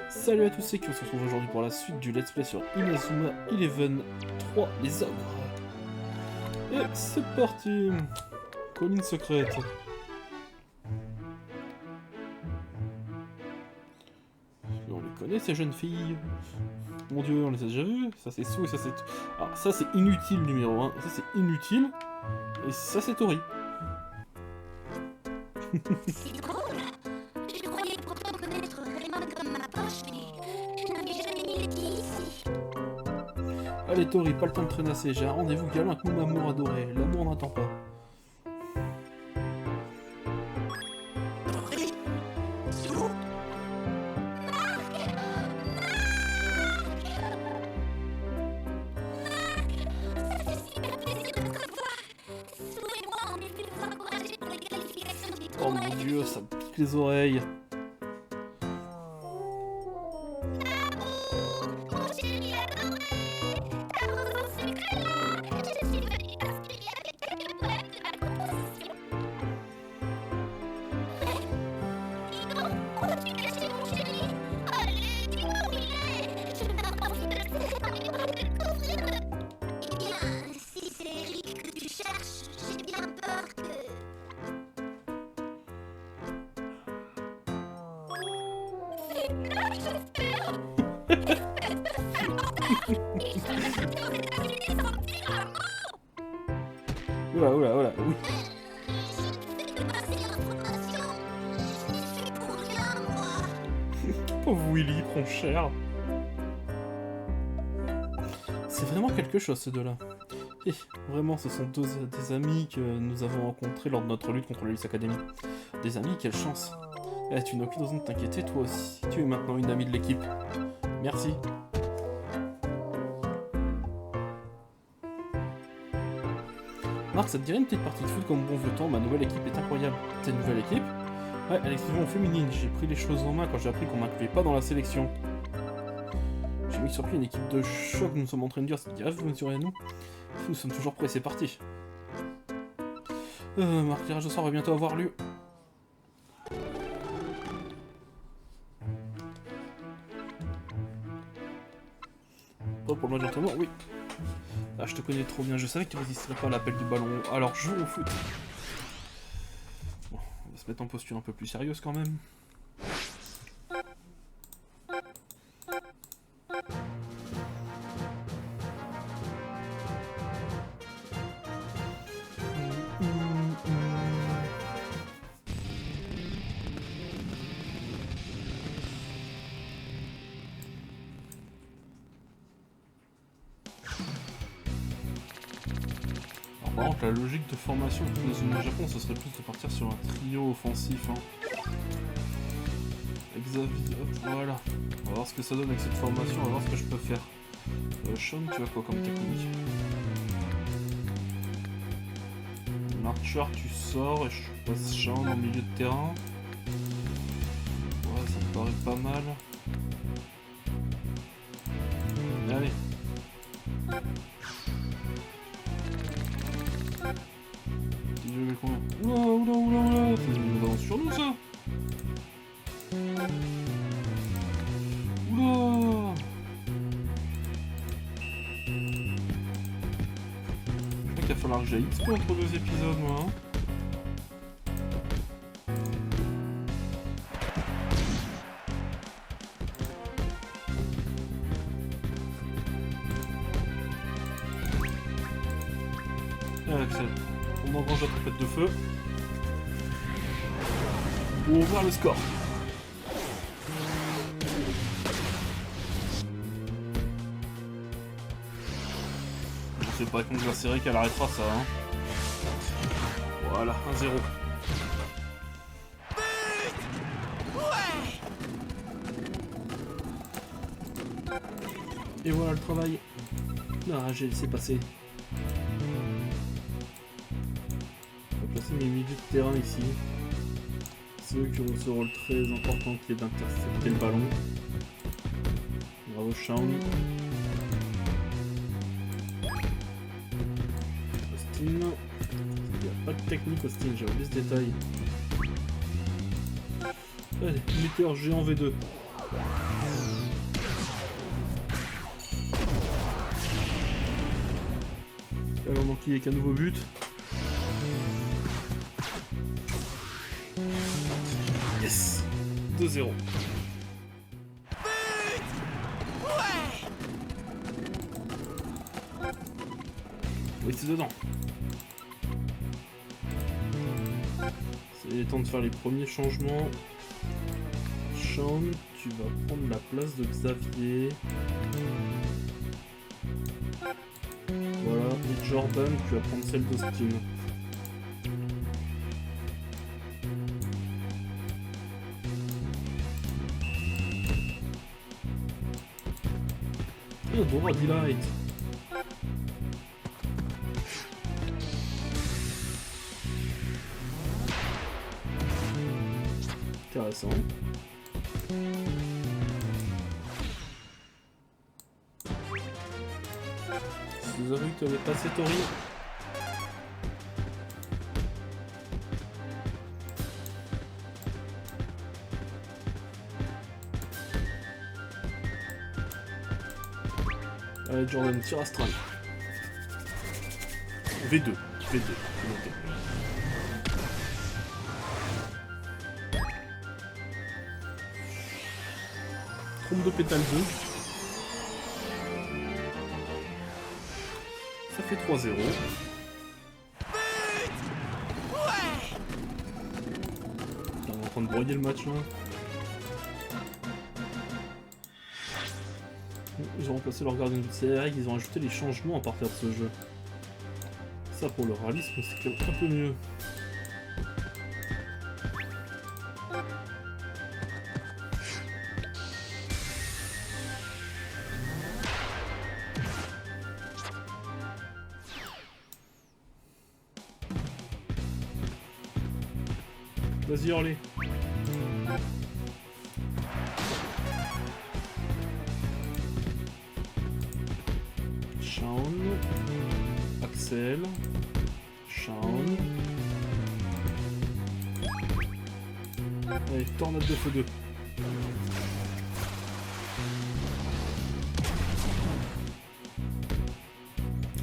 Salut à tous, c'est qui on se retrouve aujourd'hui pour la suite du Let's Play sur Inazuma Eleven 3, les ogres. Et c'est parti. Colline secrète. On les connaît ces jeunes filles. Mon dieu, on les a déjà vues. Ça c'est Sou et ça c'est... Alors ça c'est inutile numéro 1, ça c'est inutile. Et ça c'est Tori. C'est drôle. Je croyais pourtant connaître Raymond comme ma poche, mais je n'avais jamais mis les pieds ici. Allez Tori, pas le temps de traînasser, j'ai un rendez-vous galant avec mon amour adoré. L'amour n'attend pas. Tori, Sou, Marc, ça fait super plaisir de te revoir. Sou et moi, on est venus vous encourager pour les qualifications du Oh tournoi. mon dieu, ça me pique les oreilles. Mon chéri adoré, ta rose en sucre est là. Je suis venue t'inspirer avec quelques poèmes de ma composition. Dis donc, où as-tu caché mon chéri? Allez, dis-moi où il est. Je n'ai pas envie de le serrer par les bras et de le couvrir. Eh bien, si c'est Eric que tu cherches, j'ai bien peur que... C'est une blague, j'espère. Espèce de sale menteur. Il cherche à partir aux États-Unis sans dire un mot. Oula, oula, oula, oui. Je ne fais que passer l'information. Je n'y suis pour rien, moi. Pauvre Willy, prend cher. C'est vraiment quelque chose ces deux-là. Et vraiment, ce sont des amis que nous avons rencontrés lors de notre lutte contre l'Hélice Academy. Des amis, quelle chance. Eh, tu n'as aucune raison de t'inquiéter, toi aussi. Tu es maintenant une amie de l'équipe. Merci. Marc, ça te dirait une petite partie de foot comme bon vieux temps? Ma nouvelle équipe est incroyable. Ta nouvelle équipe? Ouais, elle est exclusivement féminine. J'ai pris les choses en main quand j'ai appris qu'on m'incluait pas dans la sélection. J'ai mis sur pied une équipe de choc, nous sommes en train de dire, ça te dirait, vous mesurez à nous? Nous sommes toujours prêts, c'est parti. Marc, le tirage au sort va bientôt avoir lieu. Pas pour le match d'entraînement, oui. Ah, je te connais trop bien, je savais que tu résisterais pas à l'appel du ballon, alors joue au foot. Bon, on va se mettre en posture un peu plus sérieuse quand même. Par contre, la logique de formation dans une Japon, ce serait plus de partir sur un trio offensif. Hein. Xavier, hop, voilà. On va voir ce que ça donne avec cette formation, on va voir ce que je peux faire. Sean, tu as quoi comme technique? Marcher, tu sors et je passe Sean en milieu de terrain. Ouais, ça me paraît pas mal. Allez. Oula, oula, oula, oula, c'est une avance sur nous ça. Oula. Je crois qu'il va falloir que j'aille XP entre deux épisodes moi. Hein. Ah, excellent. On engrange la trompette de feu. Pour ouvrir le score. C'est pas contre la série qu'elle arrêtera ça. Hein. Voilà, 1-0. Et voilà le travail. Ah, j'ai laissé passer. On va placer mes milieux de terrain ici. Ceux qui ont ce rôle très important qui est d'intercepter le ballon. Bravo Shaun. Austin. Il n'y a pas de technique Austin, j'ai oublié ce détail. Allez, lutteur géant V2. Alors donc il n'y a qu'un nouveau but. Yes, 2-0. Oui, c'est dedans. C'est temps de faire les premiers changements. Sean, tu vas prendre la place de Xavier. Voilà, et Jordan, tu vas prendre celle d'Austin. Oh, Dora Delight. Intéressant. Si vous avez vu que tu avais passé Tori. Allez Jordan, tire astral. V2, V2, c'est noté. Trompe de pétale 2. Ça fait 3-0. On est en train de broyer le match là. Ils ont remplacé leur gardien de but. C'est vrai qu'ils ont ajouté les changements à partir de ce jeu. Ça pour le réalisme c'est quand même un peu mieux. Vas-y hurlez. Sean, Axel, Sean. Allez, tornade de feu 2.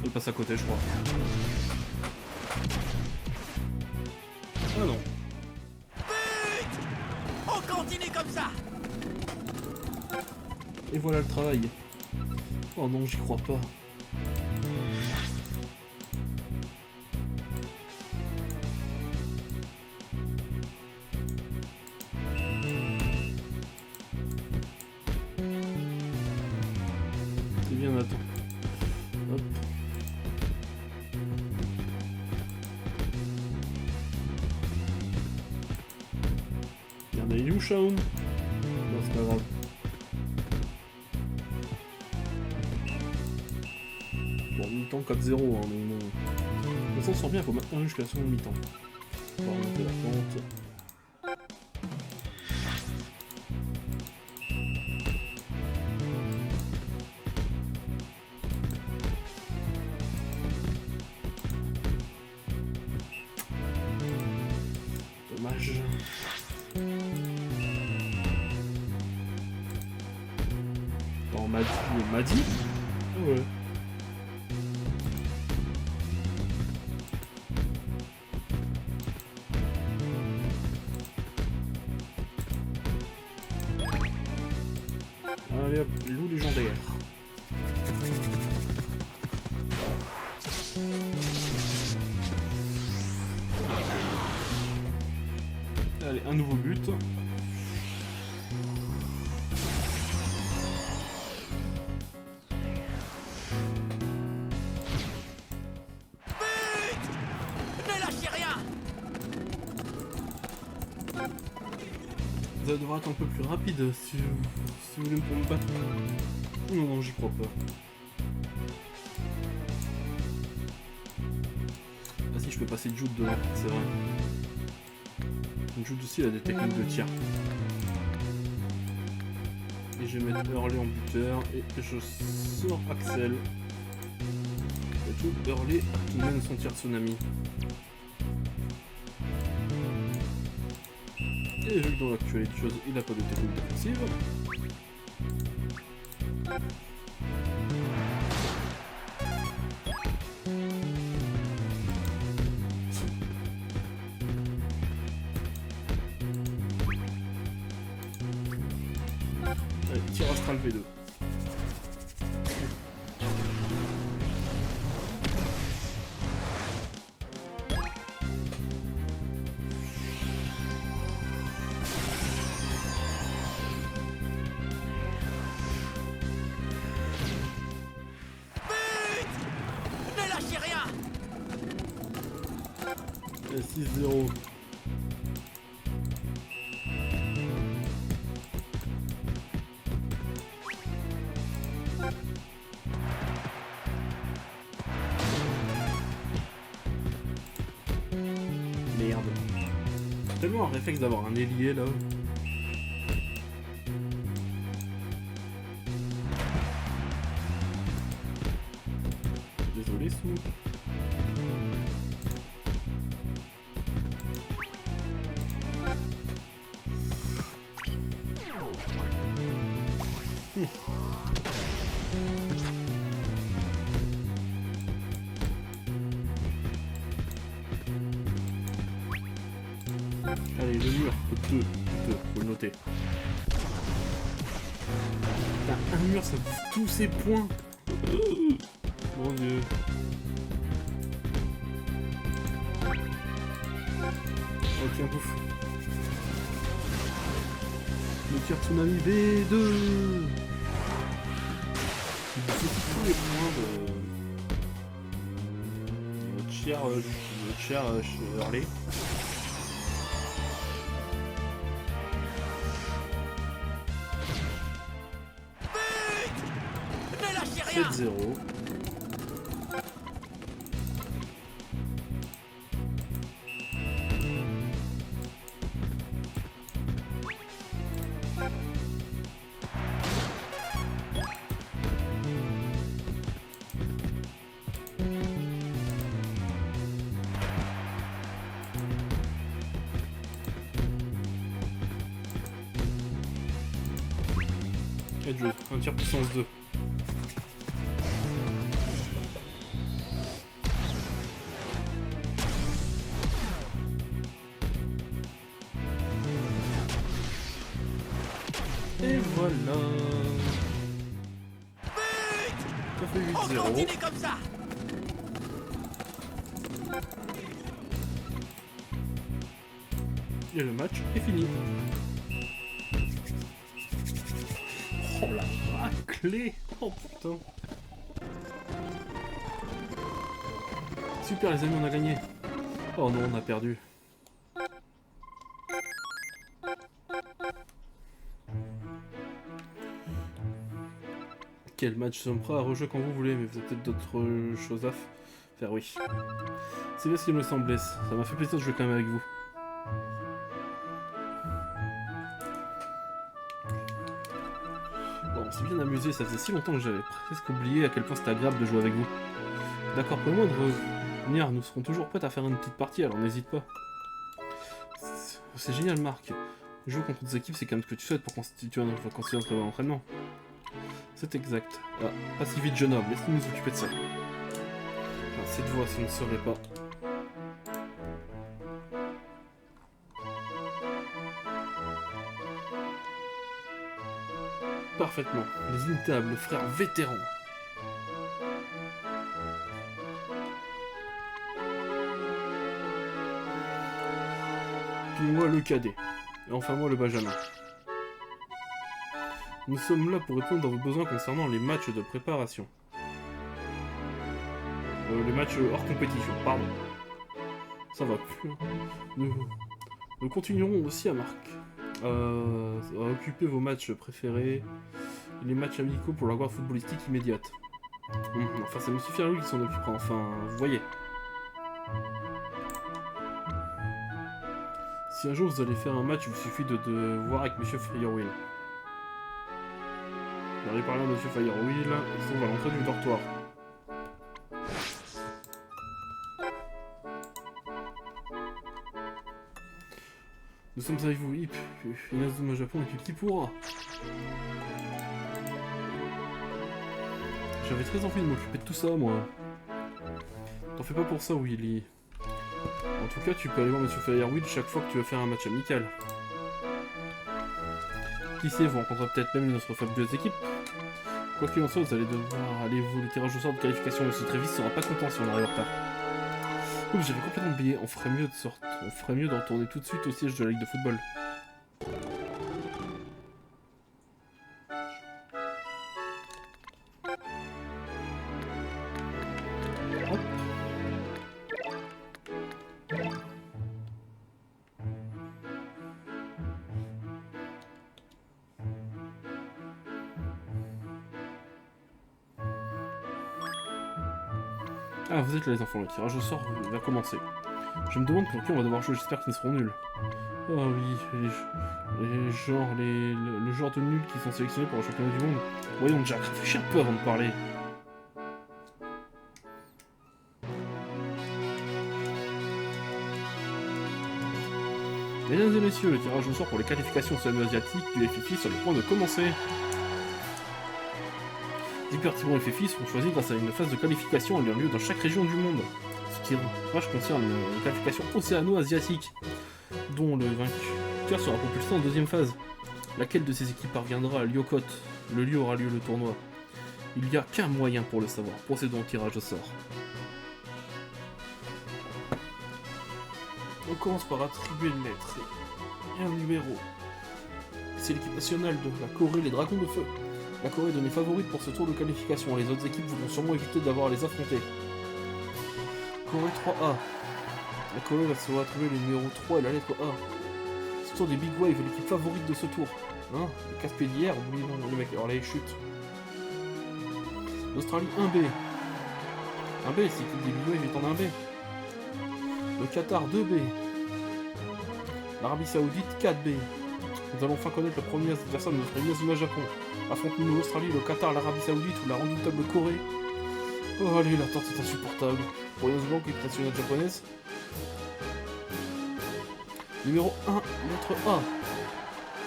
Elle passe à côté, je crois. Ah non. On continue comme ça. Et voilà le travail. Oh non, j'y crois pas. C'est bien, Nathan. Hop. Regardez, il est où, Shaun? Non, c'est pas grave. Bon, mi-temps 4-0, hein, mais bon. On s'en sort bien, faut maintenir jusqu'à la seconde mi-temps. On va remonter la pente. Dommage. Attends, Madi? Ah ouais. Allez hop, loup légendaire. Allez, un nouveau but. Ne lâchez rien. Ça devrait être un peu plus rapide si vous voulez me battre. Non, non, j'y crois pas. Ah si, je peux passer Jude devant, c'est vrai. Jude aussi, il a des techniques de tir. Et je vais mettre Hurley en buteur et je sors Axel. Et tout Hurley qui mène son tir tsunami. Et vu que dans l'actualité des choses, il n'a pas de technique défensive. Allez, tir astral V2. Ne lâchez rien! Et 6-0. Merde. Tellement un réflexe d'avoir un ailier là. Désolé Sou. Allez, le mur, 2, faut le noter. Putain, un mur, ça bouffe tous ses points. Mon dieu. Oh tiens, bouffe. Le tir tsunami B2. Il bouffe tous les points de notre cher Hurley. Ne lâchez rien! 7-0. Un tir puissance 2. Et voilà. Ça fait On 8-0. continue comme ça! Et le match est fini. Oh la raclée! Oh putain! Super les amis, on a gagné! Oh non, on a perdu. Quel match, nous sommes prêts à rejouer quand vous voulez, mais vous avez peut-être d'autres choses à faire, oui. C'est bien ce qu'il me semblait, ça m'a fait plaisir de jouer quand même avec vous. Bon, on s'est bien amusé, ça faisait si longtemps que j'avais presque oublié à quel point c'était agréable de jouer avec vous. D'accord, pour le moment de revenir, nous serons toujours prêts à faire une petite partie, alors n'hésite pas. C'est génial, Marc. Jouer contre des équipes, c'est quand même ce que tu souhaites pour constituer notre entraînement. C'est exact. Ah, pas si vite, jeune homme, laisse-nous nous occuper de ça. Ah, cette voix, ça ne serait pas. Parfaitement. Les inimitables frères vétérans. Puis moi le cadet. Et enfin moi le benjamin. Nous sommes là pour répondre à vos besoins concernant les matchs de préparation. Les matchs hors compétition, pardon. Ça va plus. Nous continuerons aussi à occuper vos matchs préférés, les matchs amicaux pour la gloire footballistique immédiate. Enfin, ça me suffit à lui qui s'en occupera, enfin, vous voyez. Si un jour vous allez faire un match, il vous suffit de voir avec Monsieur Firewheel. Vous allez parler à Monsieur Firewheel, ils sont à l'entrée du dortoir. Nous sommes avec vous, Hip, Inazuma Japon et qui pourra. J'avais très envie de m'occuper de tout ça, moi. T'en fais pas pour ça, Willy. En tout cas, tu peux aller voir Monsieur Fireweed chaque fois que tu veux faire un match amical. Qui sait, vous rencontrez peut-être même notre fabuleuse équipe. Quoi qu'il en soit, vous allez devoir aller vous le tirage au sort de qualification. Monsieur Trévis sera pas content si on arrive en retard. Oups, j'avais complètement oublié. On ferait mieux de retourner tout de suite au siège de la Ligue de football. Hop. Ah, vous êtes là les enfants, le tirage au sort va commencer. Je me demande pour qui on va devoir jouer, j'espère qu'ils seront nuls. Oh oui, le genre de nuls qui sont sélectionnés pour le championnat du monde. Voyons Jack, réfléchis un peu avant de parler. Mesdames et messieurs, le tirage au sort pour les qualifications océano-asiatiques du FFI sur le point de commencer. 10 participants FFI seront choisis grâce à une phase de qualification ayant lieu dans chaque région du monde. Ce tirage concerne les qualifications océano-asiatiques, dont le vainqueur sera propulsé en deuxième phase. Laquelle de ces équipes parviendra à Lyokot? Le lieu aura lieu le tournoi. Il n'y a qu'un moyen pour le savoir. Procédons au tirage au sort. On commence par attribuer une lettre et un numéro. C'est l'équipe nationale de la Corée, les Dragons de Feu. La Corée est donnée favorite pour ce tour de qualification. Les autres équipes voudront sûrement éviter d'avoir à les affronter. Corée 3A. La Corée va se attribuer le numéro 3 et la lettre A. Ce tour des Big Wave est l'équipe favorite de ce tour. Hein? Le casse-pied d'hier, oubliez non, les mecs, alors là, ils chutent. L'Australie 1B. 1B, c'est l'équipe des Big Wave est en 1B. Le Qatar 2B. L'Arabie Saoudite 4B. Nous allons enfin connaître le premier adversaire de notre Inazuma Japon. Affrontons-nous l'Australie, le Qatar, l'Arabie Saoudite ou la redoutable Corée. Oh allez, l'attente est insupportable. Pour Inazuma, l'équipe nationale japonaise. Numéro 1, lettre A.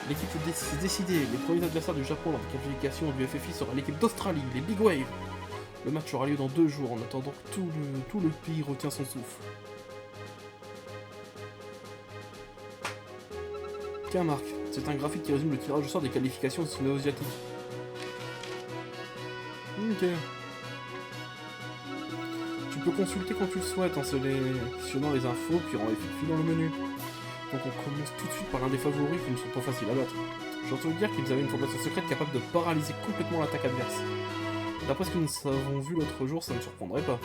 L'équipe est décidée. Les premiers adversaires du Japon lors de qualification du FFI sera l'équipe d'Australie, les Big Wave. Le match aura lieu dans 2 jours en attendant que tout le pays retient son souffle. Tiens Marc, c'est un graphique qui résume le tirage au sort des qualifications océano-asiatiques. Ok. Tu peux consulter quand tu le souhaites en sélectionnant les infos puis en les filant dans le menu. Donc on commence tout de suite par l'un des favoris qui ne sont pas faciles à battre. J'entends dire qu'ils avaient une formation secrète capable de paralyser complètement l'attaque adverse. D'après ce que nous avons vu l'autre jour, ça ne surprendrait pas.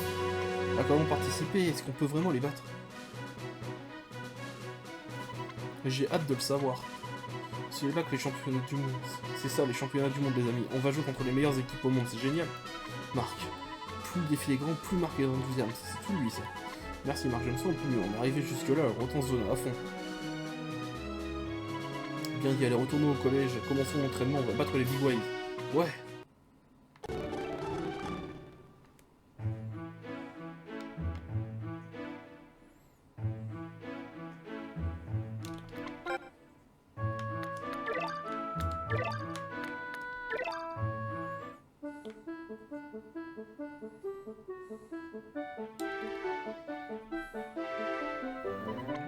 À quoi vont participer? Est-ce qu'on peut vraiment les battre? J'ai hâte de le savoir. C'est là que les championnats du monde... C'est ça, les championnats du monde, les amis. On va jouer contre les meilleures équipes au monde, c'est génial. Marc. Plus le défi est grand, plus Marc est enthousiaste. C'est tout lui, ça. Merci Marc, je me sens un peu mieux. On est arrivé jusque-là, autant se donner à fond. Bien dit, allez, retournons au collège. Commençons l'entraînement, on va battre les Big Wave. Ouais.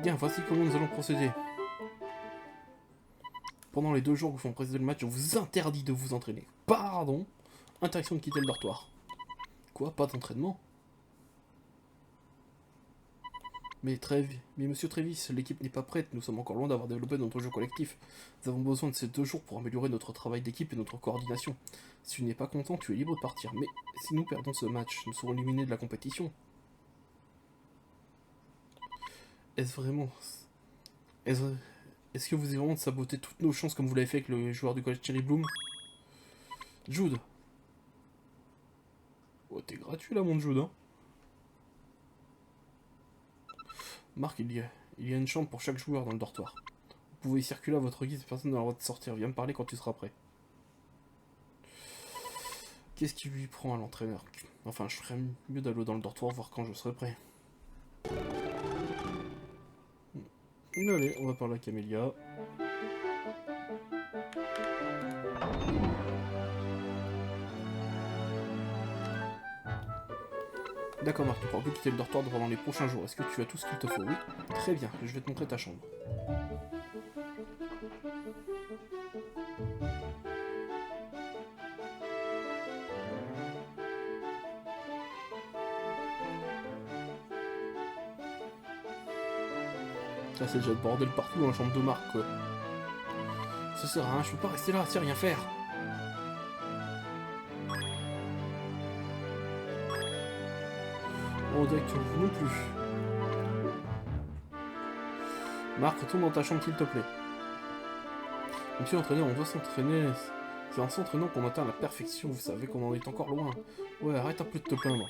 Bien, voici comment nous allons procéder. Pendant les 2 jours que vous font précéder le match, je vous interdis de vous entraîner. Pardon. Interdiction de quitter le dortoir. Quoi? Pas d'entraînement? Mais monsieur Trévis, l'équipe n'est pas prête, nous sommes encore loin d'avoir développé notre jeu collectif. Nous avons besoin de ces 2 jours pour améliorer notre travail d'équipe et notre coordination. Si tu n'es pas content, tu es libre de partir. Mais si nous perdons ce match, nous serons éliminés de la compétition. Est-ce vraiment... Est-ce que vous avez vraiment de saboter toutes nos chances comme vous l'avez fait avec le joueur du collège Cherry Bloom? Jude. Oh, t'es gratuit là, mon Jude, hein. Marc, il y a une chambre pour chaque joueur dans le dortoir. Vous pouvez y circuler à votre guise, personne n'a le droit de sortir. Viens me parler quand tu seras prêt. Qu'est-ce qui lui prend à l'entraîneur? Enfin, je ferais mieux d'aller dans le dortoir voir quand je serai prêt. Allez, on va parler à Camélia. D'accord Marc, tu pourras plus quitter le dortoir pendant les prochains jours. Est-ce que tu as tout ce qu'il te faut? Oui. Très bien, je vais te montrer ta chambre. Ça c'est déjà le bordel partout dans la chambre de Marc quoi. Ça sert à rien, je peux pas rester là, c'est rien faire. On dirait que tu non plus. Marc, retourne dans ta chambre s'il te plaît. Monsieur l'entraîneur, on doit s'entraîner. C'est en s'entraînant qu'on atteint la perfection, vous savez qu'on en est encore loin. Ouais, arrête un peu de te plaindre.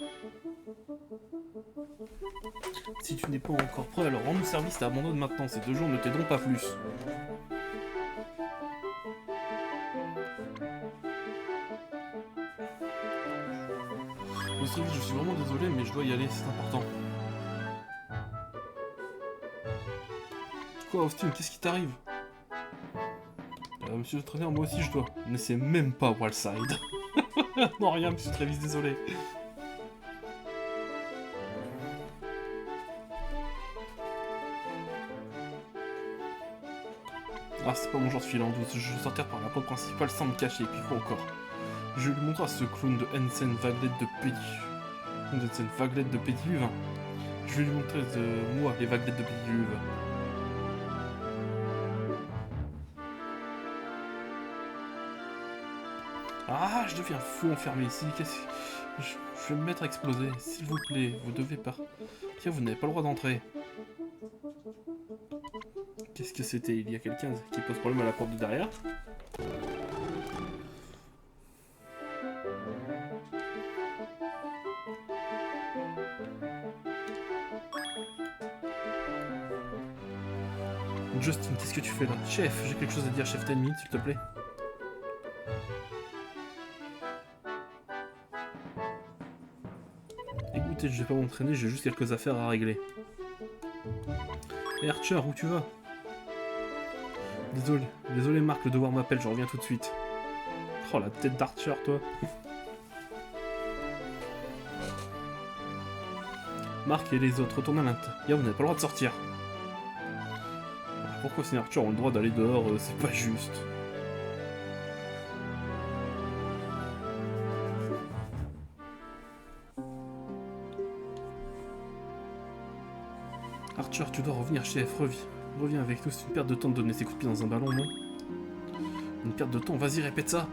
Si tu n'es pas encore prêt, alors rends-nous service et abandonne maintenant. Ces 2 jours ne t'aideront pas plus. Monsieur, je suis vraiment désolé, mais je dois y aller, c'est important. Quoi, Austin, qu'est-ce qui t'arrive? Monsieur le traîneur, moi aussi je dois. Mais c'est même pas Wallside. Non, rien, monsieur Travis, désolé. Ah, c'est pas mon genre de fil en douce. Je vais sortir par la porte principale sans me cacher. Et puis quoi encore? Je lui montre à ce clown de Hansen Vaguelette de Pédiluve. Hein. Je vais lui montrer de moi les Vaguelettes de Pédiluve. Ah, je deviens fou enfermé ici. Je vais me mettre à exploser. S'il vous plaît, vous devez pas. Tiens, vous n'avez pas le droit d'entrer. Qu'est-ce que c'était? Il y a quelqu'un qui pose problème à la porte de derrière. Justin, qu'est-ce que tu fais là? Chef, j'ai quelque chose à dire, chef, t'as une minute, s'il te plaît. Écoutez, je vais pas m'entraîner, j'ai juste quelques affaires à régler. Hey Archer, où tu vas? Désolé Marc, le devoir m'appelle, je reviens tout de suite. Oh la tête d'Archer, toi. Marc et les autres, retournez à l'intérieur, vous n'avez pas le droit de sortir. Pourquoi ces Archer ont le droit d'aller dehors, c'est pas juste. Archer, tu dois revenir, chef, reviens avec nous, c'est une perte de temps de donner ses coups de pied dans un ballon, non? Une perte de temps, vas-y, répète ça.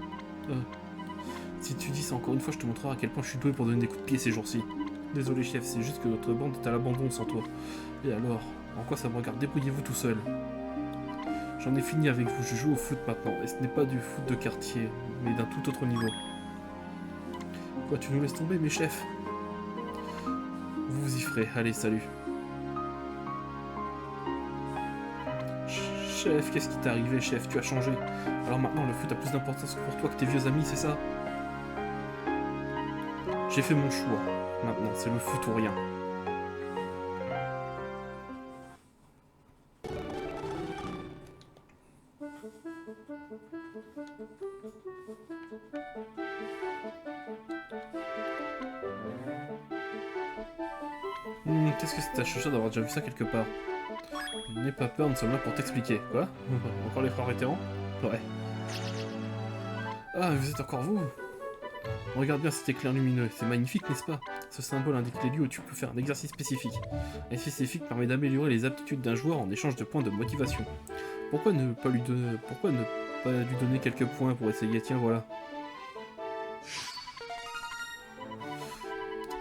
Si tu dis ça encore une fois, je te montrerai à quel point je suis doué pour donner des coups de pied ces jours-ci. Désolé chef, c'est juste que notre bande est à l'abandon sans toi. Et alors, en quoi ça me regarde? Débrouillez-vous tout seul. J'en ai fini avec vous, je joue au foot maintenant, et ce n'est pas du foot de quartier, mais d'un tout autre niveau. Quoi, tu nous laisses tomber, mes chefs? Vous vous y ferez, allez, salut. Chef, qu'est-ce qui t'est arrivé, chef? Tu as changé. Alors maintenant, le foot a plus d'importance pour toi que tes vieux amis, c'est ça? J'ai fait mon choix. Maintenant, c'est le foot ou rien. Qu'est-ce que c'est ta chuchote d'avoir déjà vu ça quelque part? N'aie pas peur, nous sommes là pour t'expliquer. Quoi? Encore les frères vétérans? Ouais. Ah, vous êtes encore vous? Regarde bien cet éclair lumineux, c'est magnifique, n'est-ce pas? Ce symbole indique les lieux où tu peux faire un exercice spécifique. Un spécifique permet d'améliorer les aptitudes d'un joueur en échange de points de motivation. Pourquoi ne pas lui donner quelques points pour essayer? Tiens, voilà.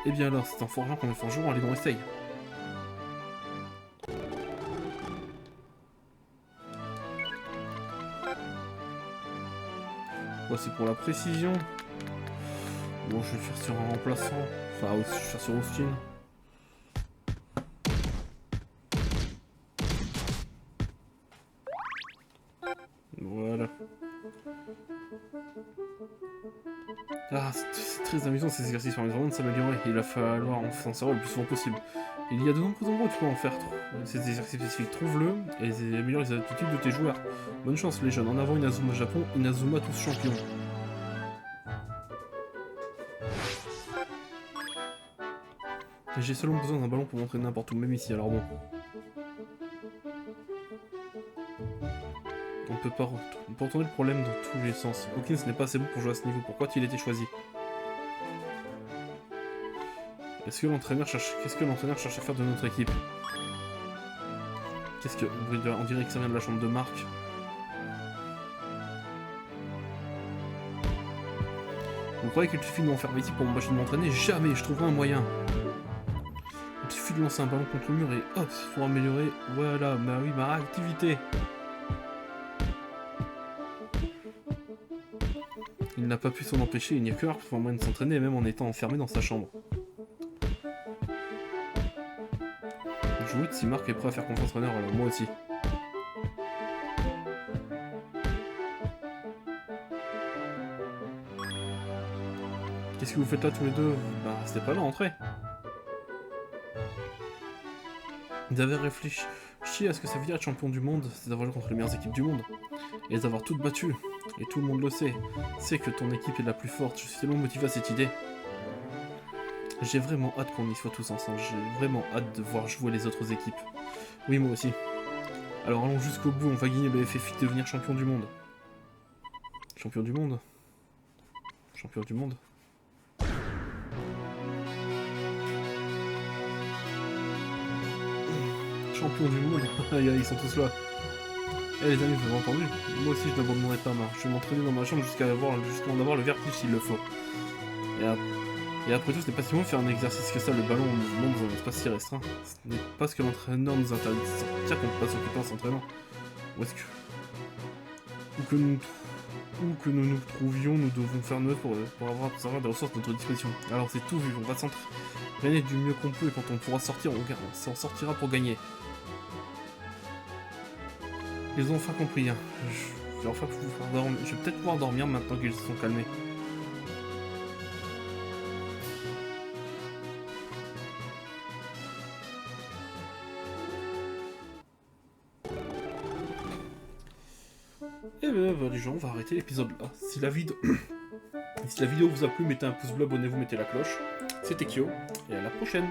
Eh bien alors, c'est en forgeant qu'on est forgeron, allez, on essaye. Ouais, c'est pour la précision. Bon, je vais le faire sur un remplaçant. Enfin, je vais le faire sur Austin. Voilà. Ah, c'est très amusant ces exercices, permettent vraiment de s'améliorer. Il va falloir en s'en servir le plus souvent possible. Il y a de nombreux endroits où tu peux en faire. Ces exercices spécifiques, trouve-le et améliore les aptitudes de tes joueurs. Bonne chance les jeunes, en avant Inazuma Japon, Inazuma tous champions. J'ai seulement besoin d'un ballon pour m'entraîner n'importe où, même ici, alors bon. On peut retourner le problème dans tous les sens. Hawkins n'est pas assez bon pour jouer à ce niveau, pourquoi a-t-il été choisi? Qu'est-ce que l'entraîneur cherche à faire de notre équipe? On dirait que ça vient de la chambre de Marc. Vous croyez qu'il suffit de m'en faire ici pour m'empêcher de m'entraîner? Jamais, je trouverai un moyen. Il suffit de lancer un ballon contre le mur et hop, pour améliorer, voilà, ma activité. Il n'a pas pu s'en empêcher, il n'y a que Marc pour moyen de s'entraîner, même en étant enfermé dans sa chambre. Je doute si Marc est prêt à faire confiance au entraîneur, alors moi aussi. Qu'est-ce que vous faites là tous les deux? Bah, c'était pas là, entrez. Vous avez réfléchi à ce que ça veut dire être champion du monde, c'est d'avoir joué contre les meilleures équipes du monde. Et les avoir toutes battues. Et tout le monde le sait. C'est que ton équipe est la plus forte, je suis tellement motivé à cette idée. J'ai vraiment hâte qu'on y soit tous ensemble, j'ai vraiment hâte de voir jouer les autres équipes. Oui, moi aussi. Alors allons jusqu'au bout, on va gagner le FFI et devenir champion du monde. Champion du monde? Champion du monde? Champion du monde? Aïe aïe, ils sont tous là. Eh les amis, vous avez entendu? Moi aussi je n'abandonnerai pas ma. Je vais m'entraîner dans ma chambre jusqu'à en avoir le vertige s'il le faut. Et après tout, ce n'est pas si bon de faire un exercice que ça, le ballon en mouvement dans un espace si restreint. Ce n'est pas ce que l'entraîneur nous interdit de sortir qu'on ne peut pas s'occuper en s'entraînant. Où est-ce que... Où que nous nous trouvions, nous devons faire notre pour avoir des ressources à notre disposition. Alors c'est tout vu, on va s'entraîner du mieux qu'on peut et quand on pourra sortir, on s'en sortira pour gagner. Ils ont enfin compris, hein. Je vais peut-être pouvoir dormir maintenant qu'ils se sont calmés. Et ben les gens, on va arrêter l'épisode là. Si la vidéo vous a plu, mettez un pouce bleu, abonnez-vous, mettez la cloche. C'était Kyo, et à la prochaine.